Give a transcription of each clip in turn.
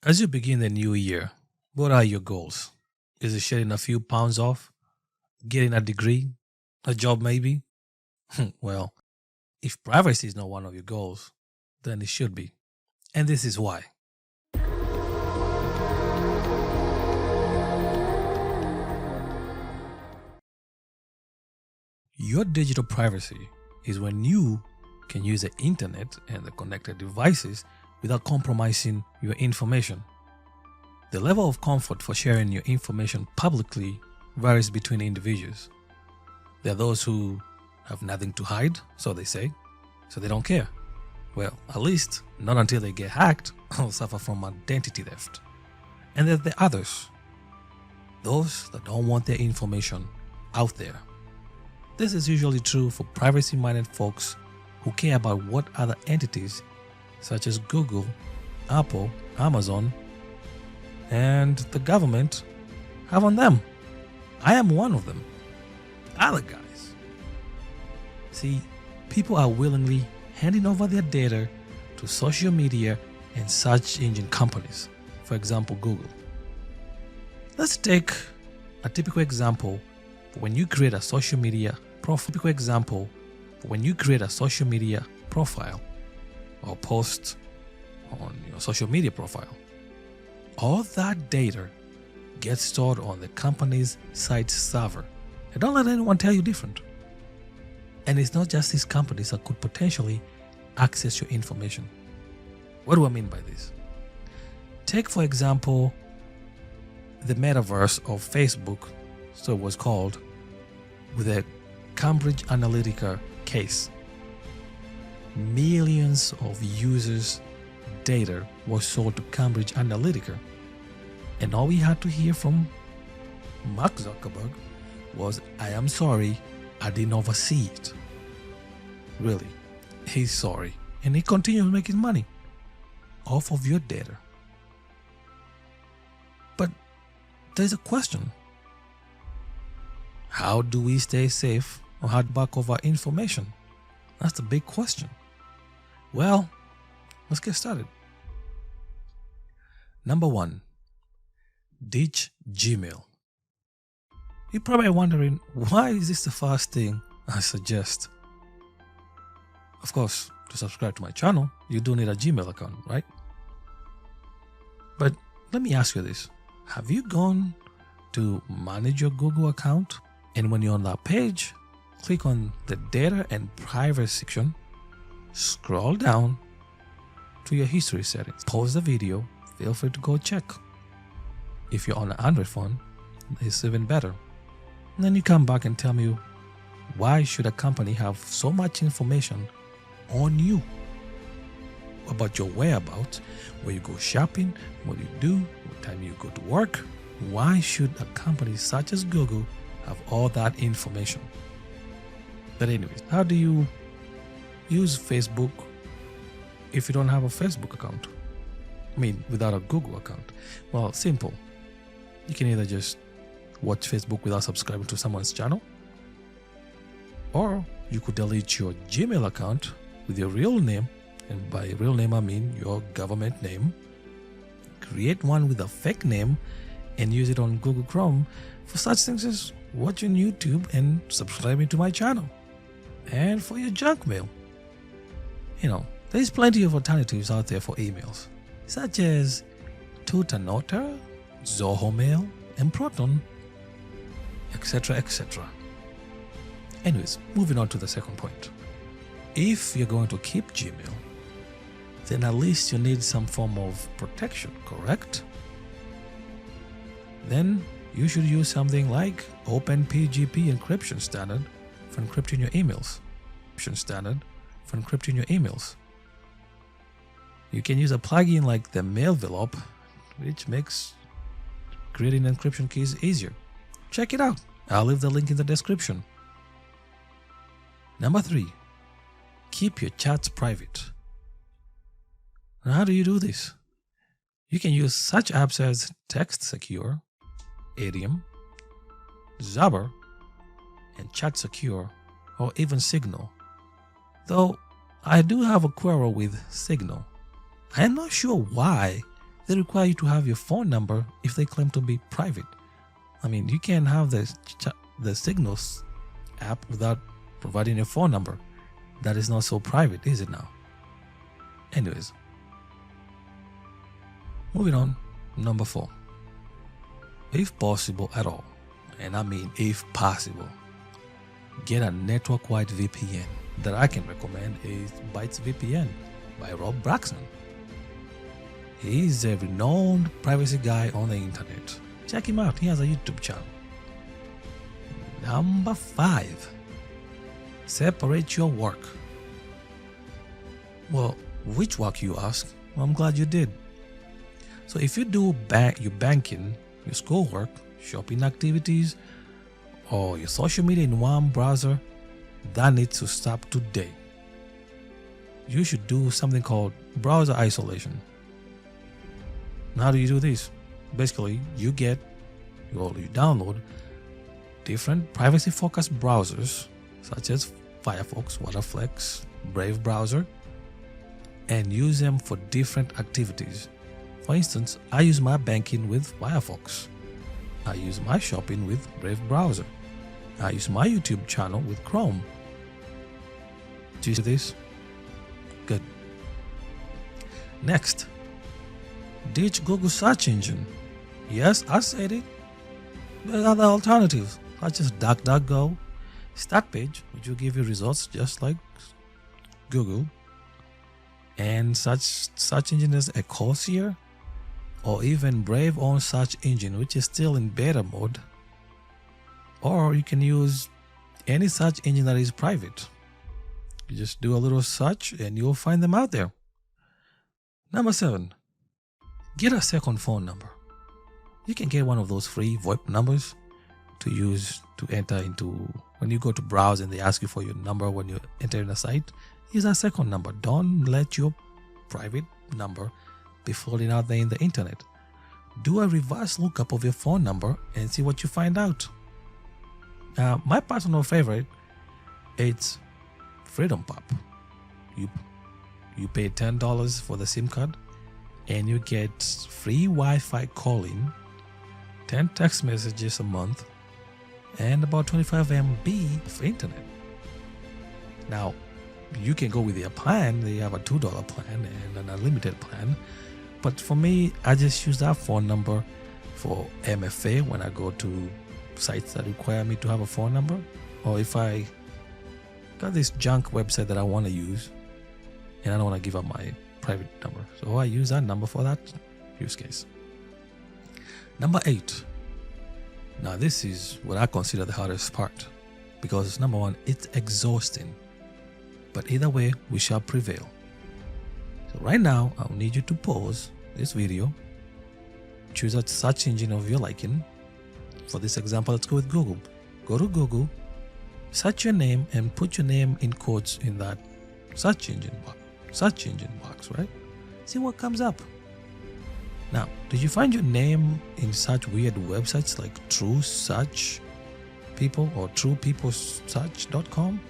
As you begin the new year, what are your goals? Is it shedding a few pounds off? Getting a degree? A job, maybe? Well, if privacy is not one of your goals, then it should be. And this is why. Your digital privacy is when you can use the internet and the connected devices without compromising your information. The level of comfort for sharing your information publicly varies between individuals. There are those who have nothing to hide, so they say, so they don't care. Well, at least not until they get hacked or suffer from identity theft. And there's the others, those that don't want their information out there. This is usually true for privacy-minded folks who care about what other entities such as Google, Apple, Amazon, and the government have on them. I am one of them. Other guys. See, people are willingly handing over their data to social media and search engine companies, for example, Google. Let's take a typical example for when you create a social media profile or post on your social media profile. All that data gets stored on the company's site server. And don't let anyone tell you different. And it's not just these companies that could potentially access your information. What do I mean by this? Take, for example, the metaverse of Facebook, so it was called, with the Cambridge Analytica case. Millions of users' data was sold to Cambridge Analytica, and all we had to hear from Mark Zuckerberg was, "I am sorry, I didn't oversee it." Really, he's sorry, and he continues making money off of your data. But there's a question. How do we stay safe or hard back of our information? That's the big question. Well, let's get started. Number 1, ditch Gmail. You're probably wondering, why is this the first thing I suggest? Of course, to subscribe to my channel, you do need a Gmail account, right? But let me ask you this. Have you gone to manage your Google account? And when you're on that page, click on the data and privacy section, scroll down to your history settings. Pause the video, feel free to go check. If you're on an Android phone, it's even better. And then you come back and tell me, why should a company have so much information on you? About your whereabouts, where you go shopping, what you do, what time you go to work. Why should a company such as Google have all that information? But anyways, how do you use Facebook if you don't have a Facebook account? I mean, without a Google account? Well, simple. You can either just watch Facebook without subscribing to someone's channel, or you could delete your Gmail account with your real name, and by real name I mean your government name, create one with a fake name, and use it on Google Chrome for such things as watching YouTube and subscribing to my channel. And for your junk mail, there's plenty of alternatives out there for emails, such as Tutanota, Zoho Mail, and Proton, etc., etc. Anyways, moving on to the second point. If you're going to keep Gmail, then at least you need some form of protection, correct? Then you should use something like OpenPGP encryption standard for encrypting your emails. You can use a plugin like the Mailvelope, which makes creating encryption keys easier. Check it out. I'll leave the link in the description. Number 3, keep your chats private. Now, how do you do this? You can use such apps as Text Secure, Adium, Zabber, and Chat Secure, or even Signal. Though I do have a quarrel with Signal. I am not sure why they require you to have your phone number if they claim to be private. I mean, you can't have the Signals app without providing your phone number. That is not so private, is it now? Anyways, moving on, number 4. If possible at all, and I mean if possible, get a network-wide VPN. That I can recommend is Bytes VPN by Rob Braxton. He's a renowned privacy guy on the internet. Check him out, he has a YouTube channel. Number 5, separate your work. Well, which work, you ask? Well, I'm glad you did. So if you do your banking, your schoolwork, shopping activities, or your social media in one browser, that needs to stop today. You should do something called browser isolation. Now, how do you do this? Basically, you download different privacy-focused browsers such as Firefox, Waterflex, Brave browser, and use them for different activities. For instance, I use my banking with Firefox. I use my shopping with Brave browser. I use my YouTube channel with Chrome. Do you see this? Good. Next, ditch Google search engine. Yes, I said it. There are other alternatives such as DuckDuckGo, StatPage, which will give you results just like Google, and such search engine as Ecosia, or even Brave own search engine, which is still in beta mode. Or you can use any search engine that is private. You just do a little search and you'll find them out there. Number 7, get a second phone number. You can get one of those free VoIP numbers to use to enter into, when you go to browse and they ask you for your number when you enter in a site. Use a second number. Don't let your private number be floating out there in the internet. Do a reverse lookup of your phone number and see what you find out. My personal favorite, it's Freedom Pop. You pay $10 for the SIM card and you get free Wi-Fi calling, 10 text messages a month, and about 25 MB of internet. Now, you can go with their plan. They have a $2 plan and an unlimited plan. But for me, I just use that phone number for MFA when I go to sites that require me to have a phone number, or if I got this junk website that I want to use and I don't want to give up my private number, so I use that number for that use case. Number 8. Now this is what I consider the hardest part, because number 1, it's exhausting, but either way we shall prevail. So right now I'll need you to pause this video, choose a search engine of your liking. For this example, let's go with Google. Go to Google, search your name, and put your name in quotes in that search engine box, right? See what comes up. Now, did you find your name in such weird websites like True Search People or TruePeopleSearch.com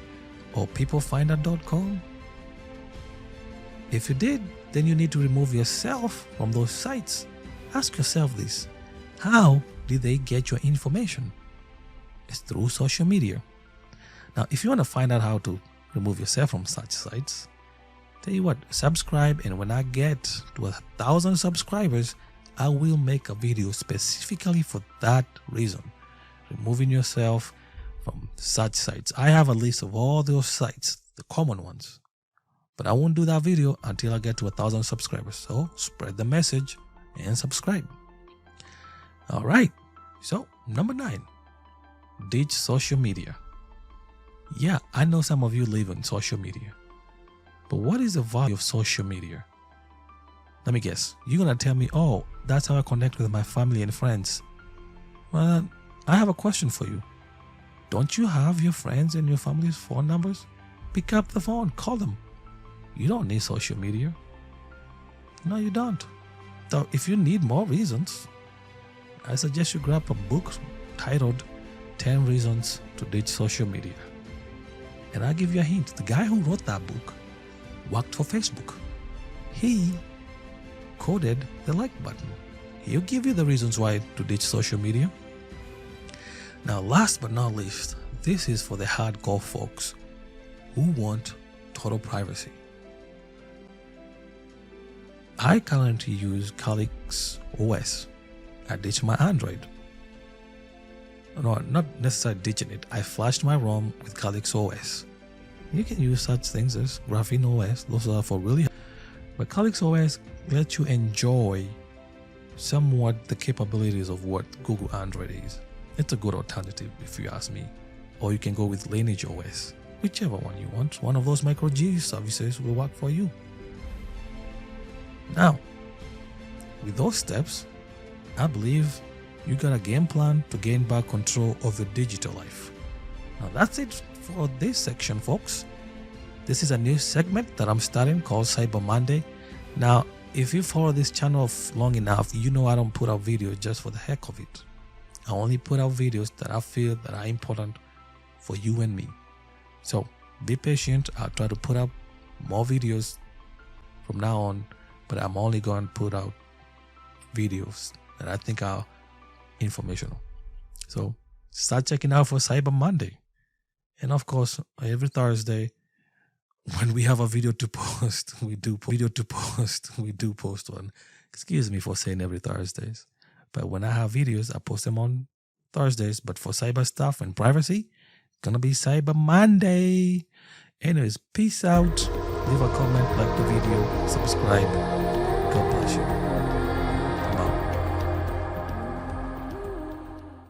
or PeopleFinder.com? If you did, then you need to remove yourself from those sites. Ask yourself this: how did they get your information? It's through social media. Now, if you want to find out how to remove yourself from such sites, tell you what, subscribe, and when I get to 1,000 subscribers, I will make a video specifically for that reason, removing yourself from such sites. I have a list of all those sites, the common ones, but I won't do that video until I get to 1,000 subscribers. So spread the message and subscribe. All right, so number 9, ditch social media. Yeah, I know some of you live on social media, but what is the value of social media? Let me guess, you're gonna tell me, oh, that's how I connect with my family and friends. Well, I have a question for you. Don't you have your friends and your family's phone numbers? Pick up the phone, call them. You don't need social media. No, you don't. So if you need more reasons, I suggest you grab a book titled 10 Reasons to Ditch Social Media. And I'll give you a hint. The guy who wrote that book worked for Facebook. He hard-coded the like button. He'll give you the reasons why to ditch social media. Now, last but not least, this is for the hardcore folks who want total privacy. I currently use Calyx OS. I ditched my Android. No, not necessarily ditching it. I flashed my ROM with Calyx OS. You can use such things as Graphene OS. Those are for really. But Calyx OS lets you enjoy somewhat the capabilities of what Google Android is. It's a good alternative if you ask me. Or you can go with Lineage OS. Whichever one you want. One of those micro G services will work for you. Now, with those steps, I believe you got a game plan to gain back control of your digital life. Now that's it for this section, folks. This is a new segment that I'm starting called Cyber Monday. Now, if you follow this channel long enough, you know I don't put out videos just for the heck of it. I only put out videos that I feel that are important for you and me. So be patient. I'll try to put out more videos from now on, but I'm only going to put out videos that I think are informational. So start checking out for Cyber Monday. And of course, every Thursday, when we have a video to post, we do post one. Excuse me for saying every Thursdays. But when I have videos, I post them on Thursdays. But for cyber stuff and privacy, it's going to be Cyber Monday. Anyways, peace out. Leave a comment, like the video, subscribe. God bless you.